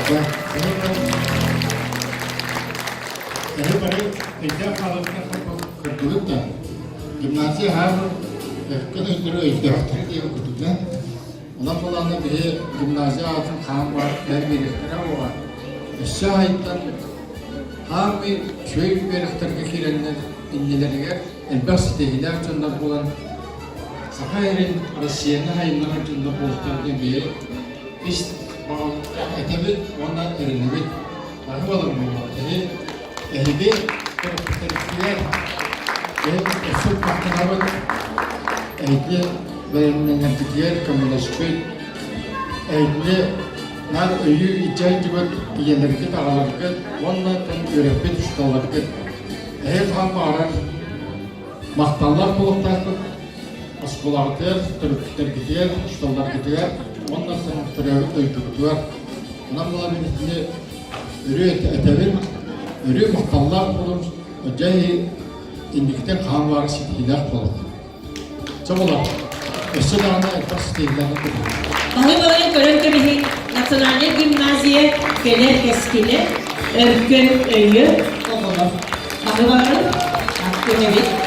Jadi pada tidak kalau kita kedua gimnasium harus kena kira itu terus kedua. Ondan sonra bir gimnasium atın kan var, ben biriktirem var. Şahitler hami köy biriktirge kirenler indilerine elbette iler çanda bulan Sakayır'ın Rusya'nın hayırlarına çanda buluşturduğu bir iş etebit ondan erinebit. Bakı olur mu? Ehli terkler esuk baktılar ehli verenler diğer komünistler ehli nar öyu icay gibi yerlerki dağlarki onlardan öğretmen ustalarki ehli tam arar maktallar buluklarki askulardır, Türkler gidiyor, ustalar gidiyor ondan sonra türevi öydürdüler. Ondan bunlar birlikte ürü etevir ürü maktallar bulur, öceyi indikten kan var sitkiler bulur. Çoğular, eski dağında etmek sitkilerini bulur. Bahı görüntü bir Nacionalne Gimnaziye gelir eskili, örgün öyü oğulur. Bahı hakkı nevi.